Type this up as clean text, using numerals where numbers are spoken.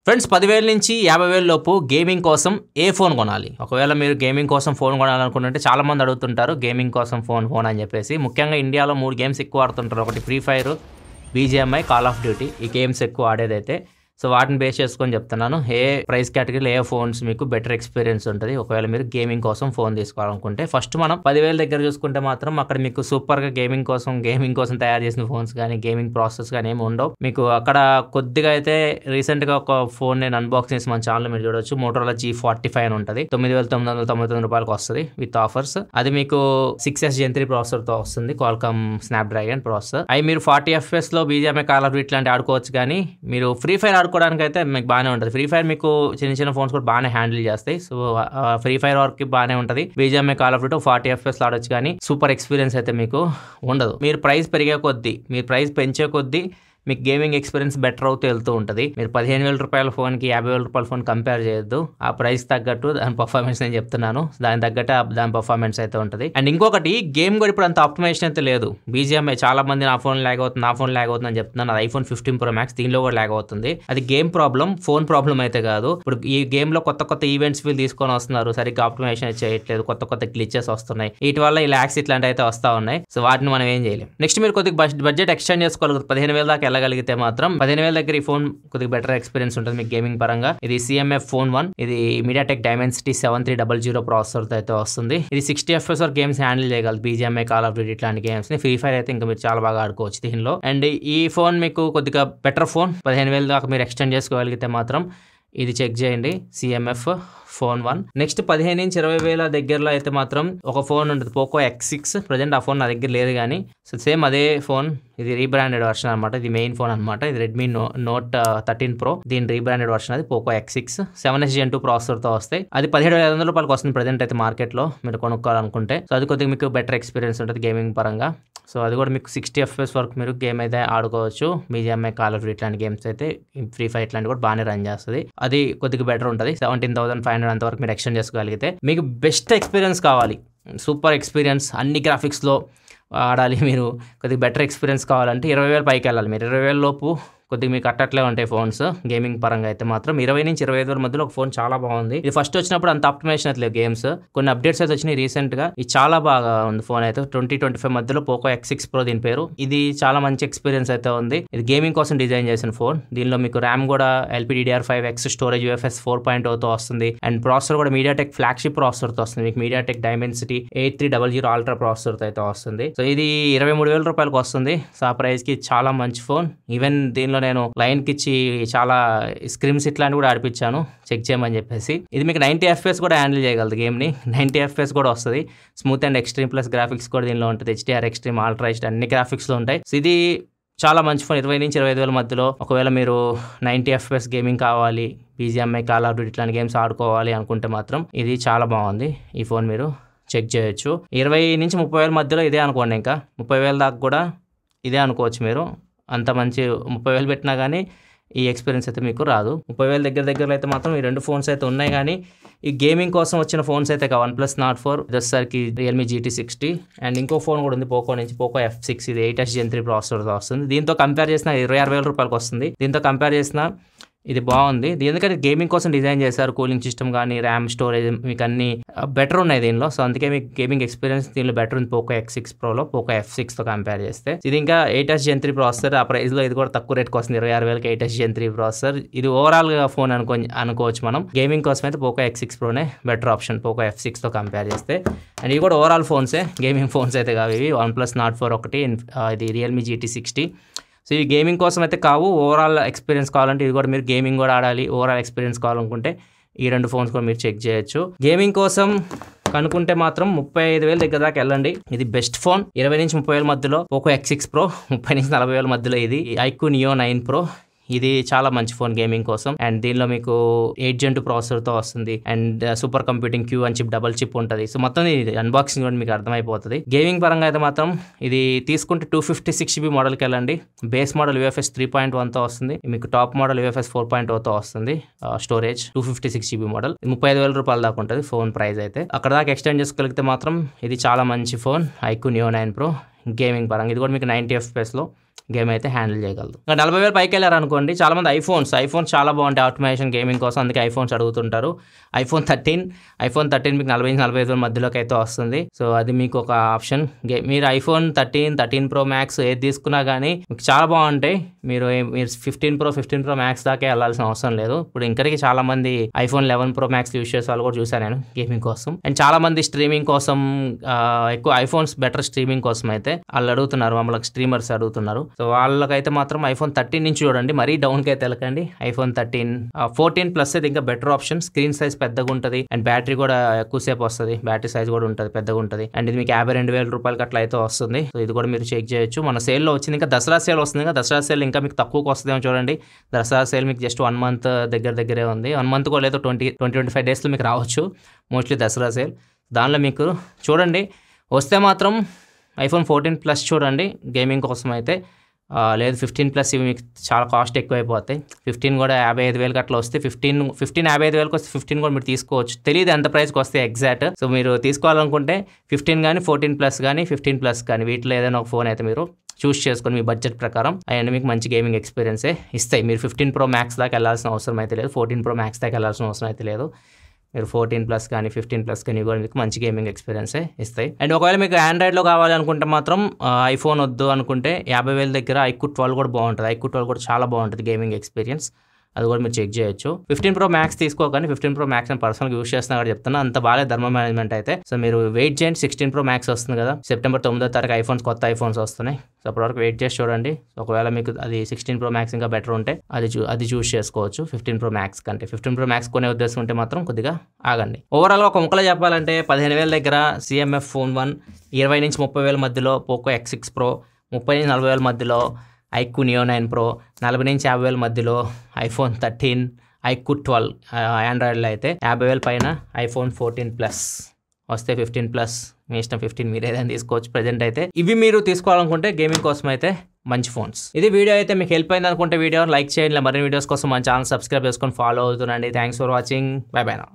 Friends 10,000 నుంచి 50,000 లోపు gaming కోసం ఏ ఫోన్ కొనాలి? ఒకవేళ మీరు గేమింగ్ కోసం ఫోన్ కొనాలనుకుంటుంటే చాలా మంది అడుగుతుంటారు గేమింగ్ కోసం ఫోన్ అని చెప్పేసి. ముఖ్యంగా ఇండియాలో 3 గేమ్స్ ఎక్కువ ఆడుతుంటారు. ఒకటి free fire, BGMI, call of duty. ఈ గేమ్స్ ఎక్కువ ఆడేదైతే. సో వాటిని బేస్ చేసుకొని చెప్తున్నాను. ఏ ప్రైస్ కేటగిరీలో ఏ ఫోన్స్ మీకు బెటర్ ఎక్స్పీరియన్స్ ఉంటుంది ఒకవేళ మీరు గేమింగ్ కోసం ఫోన్ తీసుకోవాలనుకుంటే. ఫస్ట్ మనం 10,000 దగ్గర చూసుకుంటే మాత్రం అక్కడ మీకు సూపర్గా గేమింగ్ కోసం తయారు చేసిన ఫోన్స్ కానీ గేమింగ్ ప్రాసెస్ కానీ ఏమి ఉండవు. మీకు అక్కడ కొద్దిగా అయితే రీసెంట్గా ఒక ఫోన్ నేను అన్బాక్స్ చేసి మన ఛానల్ మీరు చూడొచ్చు. మోటోరోలా G45 అని ఉంటుంది. 9,999 రూపాయలకు వస్తుంది విత్ ఆఫర్స్. అది మీకు 6S Gen 3 ప్రాసెసర్తో వస్తుంది. Qualcomm Snapdragon processor. అవి మీరు 40 FPS లో BGMI, కాల్ ఆఫ్ డ్యూటీ లాంటి ఆడుకోవచ్చు. కానీ మీరు ఫ్రీ ఫైర్ ఆడుకోవడానికి అయితే మీకు బాగానే ఉంటుంది. ఫ్రీ ఫైర్ మీకు చిన్న ఫోన్స్ కూడా బాగానే హ్యాండిల్ చేస్తాయి. సో ఫ్రీ ఫైర్ వరకు బాగానే ఉంటుంది. BGMI, call of duty 40 FPS లో ఆడొచ్చు. కానీ సూపర్ ఎక్స్పీరియన్స్ అయితే మీకు ఉండదు. మీరు ప్రైస్ పెరిగే కొద్దీ, మీరు ప్రైస్ పెంచే కొద్దీ మీకు గేమింగ్ ఎక్స్పీరియన్స్ బెటర్ అవుతూ వెళ్తూ ఉంటుంది. మీరు 15,000 రూపాయల ఫోన్కి 50,000 రూపాయల ఫోన్ కంపేర్ చేయొద్దు. ఆ ప్రైస్ తగ్గట్టు దాని పర్ఫార్మెన్స్ నేను చెప్తున్నాను. దాని తగ్గట్టు దాని పర్ఫార్మెన్స్ అయితే ఉంటుంది. అండ్ ఇంకొకటి, గేమ్ కూడా ఇప్పుడు అంత ఆప్టిమైజేషన్ అయితే లేదు. BGMI చాలా మంది నా ఫోన్ ల్యాగ్ అవుతుంది అని చెప్తున్నాను. అది iPhone 15 Pro Max, దీనిలో కూడా ల్యాగ్ అవుతుంది. అది గేమ్ ప్రాబ్లం, ఫోన్ ప్రాబ్లం అయితే కాదు. ఇప్పుడు ఈ గేమ్ లో కొత్త ఈవెంట్స్ వీళ్ళు తీసుకొని వస్తున్నారు. సరిగ్గా ఆప్టిమైజేషన్ చేయట్లేదు. కొత్త గ్లిచెస్ వస్తున్నాయి. వీటి వల్ల ఈ ల్యాగ్స్ ఇట్లాంటి అయితే వస్తా ఉన్నాయి. సో వాటిని మనం ఏం చేయలేం. నెక్స్ట్ మీరు కొద్దిగా బడ్జెట్ ఎక్స్టెండ్ చేసుకోగలుగుతారు. 15,000 దాకా వెళ్ళగలిగితే మాత్రం 15,000 దగ్గర ఈ ఫోన్ కొద్దిగా బెటర్ ఎక్స్పీరియన్స్ ఉంటుంది మీకు గేమింగ్ పరంగా. ఇది CMF Phone 1. ఇది MediaTek Dimensity 7300 ప్రాసెసర్ అయితే వస్తుంది. ఇది 60 FPS గేమ్స్ హ్యాండిల్ చేయగలదు. BGMI, కాల్ ఆఫ్ డ్యూటీ ఇట్లాంటి గేమ్స్ ని. ఫ్రీ ఫైర్ అయితే ఇంకా మీరు చాలా బాగా ఆడుకోవచ్చు దీనిలో. అండ్ ఈ ఫోన్ మీకు కొద్దిగా బెటర్ ఫోన్. 15,000 దాకా మీరు ఎక్స్టెండ్ చేసుకోగలిగితే మాత్రం ఇది చెక్ చేయండి. CMF Phone 1. నెక్స్ట్ 15,000 నుంచి 20,000 దగ్గరలో అయితే మాత్రం ఒక ఫోన్ ఉంటుంది, Poco X6. ప్రజెంట్ ఆ ఫోన్ నా దగ్గర లేదు కానీ సో సేమ్ అదే ఫోన్. ఇది రీబ్రాండెడ్ వర్షన్ అనమాట. ఇది మెయిన్ ఫోన్ అనమాట. ఇది Redmi Note 13 Pro. దీని రీబ్రాండెడ్ వర్షన్ అది Poco X6. 7S Gen 2 ప్రాసెసర్తో వస్తాయి. అది 17,500 రూపాయలకు వస్తుంది ప్రజెంట్ అయితే మార్కెట్లో మీరు కొనుక్కోవాలనుకుంటే. సో అది కొద్దిగా మీకు బెటర్ ఎక్స్పీరియన్స్ ఉంటుంది గేమింగ్ పరంగా. సో అది కూడా మీకు 60 FPS వరకు మీరు గేమ్ అయితే ఆడుకోవచ్చు. BGMI, కాల్ ఆఫ్ డ్యూటీ ఇట్లాంటి గేమ్స్ అయితే, ఫ్రీ ఫైర్ ఇట్లాంటి కూడా బాగానే రన్ చేస్తుంది. అది కొద్దిగా బెటర్ ఉంటుంది. 17,500 అంతవరకు మీరు ఎక్స్టెండ్ చేసుకోగలిగితే. మీకు బెస్ట్ ఎక్స్పీరియన్స్ కావాలి, సూపర్ ఎక్స్పీరియన్స్, అన్ని గ్రాఫిక్స్లో ఆడాలి, మీరు కొద్దిగా బెటర్ ఎక్స్పీరియన్స్ కావాలంటే 20,000 పైకి వెళ్ళాలి. మీరు 20,000 లోపు కొద్దిగా మీకు అట్టట్లే ఉంటాయి ఫోన్స్ గేమింగ్ పరంగా అయితే మాత్రం. 20,000 నుంచి 25,000 మధ్యలో ఒక ఫోన్ చాలా బాగుంది. ఇది ఫస్ట్ వచ్చినప్పుడు అంత ఆప్టిమైజేషన్ అయితే గేమ్స్, కొన్ని అప్డేట్స్ అయితే వచ్చినాయి రీసెంట్ గా. ఇది చాలా బాగా ఉంది ఫోన్ అయితే. 2025 మధ్యలో Poco X6 Pro దీని పేరు. ఇది చాలా మంచి ఎక్స్పీరియన్స్ అయితే ఉంది. ఇది గేమింగ్ కోసం డిజైన్ చేసిన ఫోన్. దీనిలో మీకు ర్యామ్ కూడా LPDDR5X, స్టోరేజ్ UFS 4.0తో వస్తుంది. అండ్ ప్రాసెసర్ కూడా MediaTek ఫ్లాగ్షిప్ ప్రాసెసర్తో వస్తుంది. మీకు MediaTek Dimensity 8300 Ultra ప్రాసెసర్తో అయితే వస్తుంది. సో ఇది 23,000 రూపాయలకు వస్తుంది. సో ఆ ప్రైస్ కి చాలా మంచి ఫోన్. ఈవెన్ దీనిలో నేను లైన్ కి ఇచ్చి చాలా స్క్రీమ్స్ ఇట్లాంటి కూడా ఆడిపించాను చెక్ చేయమని చెప్పేసి. ఇది మీకు 90 FPS కూడా హ్యాండిల్ చేయగలదు గేమ్ ని. 90 FPS కూడా వస్తుంది. Smooth and extreme plus graphics కూడా దీనిలో ఉంటుంది. HDR, ఎక్స్ట్రీమ్, అల్ట్రా HD అన్ని గ్రాఫిక్స్ లో ఉంటాయి. సో ఇది చాలా మంచి ఫోన్. 20,000 నుంచి 25,000 మధ్యలో ఒకవేళ మీరు 90 FPS గేమింగ్ కావాలి, BGMI, కాల్ ఆఫ్ డ్యూటీ ఇట్లాంటి గేమ్స్ ఆడుకోవాలి అనుకుంటే మాత్రం ఇది చాలా బాగుంది. ఈ ఫోన్ మీరు చెక్ చేయొచ్చు. 20,000 నుంచి 30,000 మధ్యలో ఇదే అనుకోండి. ఇంకా 30,000 దాకా కూడా ఇదే అనుకోవచ్చు మీరు. అంత మంచి 30,000 పెట్టినా కానీ ఈ ఎక్స్పీరియన్స్ అయితే మీకు రాదు. 30,000 దగ్గరలో అయితే మాత్రం ఈ 2 ఫోన్స్ అయితే ఉన్నాయి. కానీ ఈ గేమింగ్ కోసం వచ్చిన ఫోన్స్ అయితే OnePlus Nord 4, వచ్చేసరికి Realme GT60 అండ్ ఇంకో ఫోన్ కూడా ఉంది Poco నుంచి, Poco F6. ఇది 8S Gen 3 ప్రాసెసర్తో వస్తుంది. దీంతో కంపేర్ చేసిన 26,000 రూపాయలకు వస్తుంది. దీంతో కంపేర్ చేసిన ఇది బాగుంది. ఎందుకంటే గేమింగ్ కోసం డిజైన్ చేశారు. కూలింగ్ సిస్టమ్ కానీ, ర్యామ్, స్టోరేజ్ మీకు అన్ని బెటర్ ఉన్నాయి దీనిలో. సో అందుకే మీకు గేమింగ్ ఎక్స్పీరియన్స్ దీనిలో బెటర్ ఉంది Poco X6 Proలో Poco F6తో కంపేర్ చేస్తే. ఇది ఇంకా 8S Gen 3 ప్రాసెసర్. ఆ ప్రైస్లో ఇది కూడా తక్కువ రేట్కి వస్తుంది. 26,000కి 8S Gen 3 ప్రాసెసర్. ఇది ఓవరాల్గా ఫోన్ అనుకోవచ్చు మనం. గేమింగ్ కోసం అయితే Poco X6 Proనే బెటర్ ఆప్షన్ Poco F6తో కంపేర్ చేస్తే. అండ్ ఇవి కూడా ఓవరాల్ ఫోన్సే, గేమింగ్ ఫోన్స్ అయితే కావు ఇవి. OnePlus Nord 4 ఒకటి, ఇది Realme GT60. సో ఈ గేమింగ్ కోసం అయితే కావు. ఓవరాల్ ఎక్స్పీరియన్స్ కావాలంటే ఇది కూడా మీరు గేమింగ్ కూడా ఆడాలి, ఓవరాల్ ఎక్స్పీరియన్స్ కావాలనుకుంటే ఈ 2 ఫోన్స్ కూడా మీరు చెక్ చేయొచ్చు. గేమింగ్ కోసం కనుక్కుంటే మాత్రం 35,000 దగ్గర దాకా వెళ్ళండి. ఇది బెస్ట్ ఫోన్. 20,000 నుంచి 30,000 మధ్యలో Poco X6 Pro, 30,000 నుంచి 40,000 మధ్యలో ఇది iQOO Neo 9 Pro. ఇది చాలా మంచి ఫోన్ గేమింగ్ కోసం. అండ్ దీనిలో మీకు 8 Gen 2 ప్రాసెసర్తో వస్తుంది. And super computing Q1 chip, double chip ఉంటుంది. సో మొత్తం ఇది అన్బాక్సింగ్ కూడా మీకు అర్థమైపోతుంది. గేమింగ్ పరంగా అయితే మాత్రం ఇది తీసుకుంటే 256GB మోడల్కి వెళ్ళండి. బేస్ మోడల్ UFS 3.1తో వస్తుంది. మీకు టాప్ మోడల్ UFS 4.0తో వస్తుంది. Storage 256GB model. 35,000 రూపాయల దాకా ఉంటుంది ఫోన్ ప్రైస్ అయితే. అక్కడ దాకా ఎక్స్టెండ్ చేసుకోగలిగితే మాత్రం ఇది చాలా మంచి phone iQOO Neo 9 Pro gaming పరంగా. ఇది కూడా మీకు 90 FPS లో గేమ్ అయితే హ్యాండిల్ చేయగలదు. ఇంకా 40,000 పైకి వెళ్ళారు అనుకోండి, చాలామంది ఐఫోన్స్ చాలా బాగుంటాయి ఆటోమేషన్ గేమింగ్ కోసం, అందుకే ఐఫోన్స్ అడుగుతుంటారు. ఐఫోన్ 13 మీకు 40,000-45,000 మధ్యలోకి అయితే వస్తుంది. సో అది మీకు ఒక ఆప్షన్. మీరు ఐఫోన్ 13 Pro Max ఏది తీసుకున్నా కానీ మీకు చాలా బాగుంటాయి. మీరు 15 Pro Max దాకా వెళ్ళాల్సిన అవసరం లేదు. ఇప్పుడు ఇంకరికి చాలా మంది ఐఫోన్ 11 Pro Max యూస్ చేసే వాళ్ళు కూడా చూసాను నేను గేమింగ్ కోసం. అండ్ చాలా మంది స్ట్రీమింగ్ కోసం ఎక్కువ ఐఫోన్స్ బెటర్ స్ట్రీమింగ్ కోసం అయితే వాళ్ళు అడుగుతున్నారు, మమ్మల్ని స్ట్రీమర్స్ అడుగుతున్నారు. సో వాళ్ళకైతే మాత్రం ఐఫోన్ 13 నుంచి చూడండి, మరీ డౌన్కి అయితే వెళ్ళకండి. ఐఫోన్ 14 ప్లస్ అయితే ఇంకా బెటర్ ఆప్షన్. స్క్రీన్ సైజ్ పెద్దగా ఉంటుంది అండ్ బ్యాటరీ కూడా ఎక్కువసేపు వస్తుంది, బ్యాటరీ సైజ్ కూడా ఉంటుంది, పెద్దగా ఉంటుంది. అండ్ ఇది మీకు 52,000 రూపాయలకి అట్లా అయితే వస్తుంది. సో ఇది కూడా మీరు చెక్ చేయొచ్చు. మన సేల్లో వచ్చింది, ఇంకా దసరా సేల్ వస్తుంది. ఇంకా దసరా సేల్ ఇంకా మీకు తక్కువకి వస్తుందేమో చూడండి. దసరా సేల్ మీకు జస్ట్ 1 మంత్ దగ్గరే ఉంది. 1 మంత్ కూడా లేదు, 20-25 డేస్లో మీకు రావచ్చు మోస్ట్లీ దసరా సేల్. దానిలో మీకు చూడండి, వస్తే మాత్రం ఐఫోన్ 14 ప్లస్ చూడండి గేమింగ్ కోసం అయితే. లేదు 15 ప్లస్ ఇవి మీకు చాలా కాస్ట్ ఎక్కువ అయిపోతాయి. 15 కూడా 55,000 అట్లా వస్తే 15 55,000 వస్తే 15 కూడా మీరు తీసుకోవచ్చు. తెలియదు ఎంత ప్రైస్కి వస్తే ఎగ్జాక్ట్. సో మీరు తీసుకోవాలనుకుంటే 15 కానీ 14 ప్లస్ కానీ 15 ప్లస్ కానీ వీటిలో ఏదైనా ఒక ఫోన్ అయితే మీరు చూస్ చేసుకొని మీ బడ్జెట్ ప్రకారం అవన్నీ మీకు మంచి గేమింగ్ ఎక్స్పీరియన్సే ఇస్తాయి. మీరు 15 Pro Max దాకా వెళ్ళాల్సిన అవసరం అయితే లేదు, 14 Pro Max దాకా వెళ్ళాల్సిన అవసరం అయితే లేదు. మీరు 14 ప్లస్ కానీ 15 ప్లస్ కానీ కూడా మీకు మంచి గేమింగ్ ఎక్స్పీరియన్సే ఇస్తాయి. అండ్ ఒకవేళ మీకు ఆండ్రాయిడ్లో కావాలనుకుంటే మాత్రం ఐఫోన్ వద్దు అనుకుంటే 50,000 దగ్గర iQOO 12 కూడా బాగుంటుంది. iQOO 12 కూడా చాలా బాగుంటుంది గేమింగ్ ఎక్స్పీరియన్స్, అది కూడా మీరు చెక్ చేయొచ్చు. 15 Pro Max తీసుకోకండి, 15 Pro Max నేను పర్సనల్గా యూస్ చేస్తున్నా కూడా చెప్తున్నా, అంత బాగాలేదు థర్మల్ మేనేజ్మెంట్ అయితే. సో మీరు వెయిట్ చేయండి, 16 Pro Max వస్తుంది కదా, సెప్టెంబర్ 9వ తారీఖు కొత్త ఐఫోన్స్ వస్తున్నాయి. సో అప్పటివరకు వెయిట్ చేసి చూడండి. ఒకవేళ మీకు అది 16 Pro Max ఇంకా బెటర్ ఉంటే అది చూస్ చేసుకోవచ్చు 15 Pro Max కంటే. 15 Pro Max కొనే ఉద్దేశం ఉంటే మాత్రం కొద్దిగా ఆగండి. ఓవరాల్గా ఒక ముక్కలో చెప్పాలంటే 15,000 దగ్గర CMF Phone 1, 20,000-30,000 మధ్యలో Poco X6 Pro, 30,000-40,000 మధ్యలో iQOO Neo 9 Pro, 40,000-50,000 మధ్యలో iPhone 13, iQOO 12 ఆండ్రాయిడ్లో అయితే, 50,000 పైన iPhone 14 ప్లస్ వస్తే 15 ప్లస్ మీ ఇష్టం, 15 మీరు ఏదైనా తీసుకోవచ్చు. ప్రజెంట్ అయితే ఇవి మీరు తీసుకోవాలనుకుంటే గేమింగ్ కోసం అయితే మంచి ఫోన్స్. ఇది వీడియో అయితే మీకు హెల్ప్ అయింది అనుకుంటే వీడియో లైక్ చేయండి. మరిన్ని వీడియోస్ కోసం మన ఛానల్ సబ్స్క్రైబ్ చేసుకొని ఫాలో అవుతుండండి. Thanks for watching. Bye bye నా.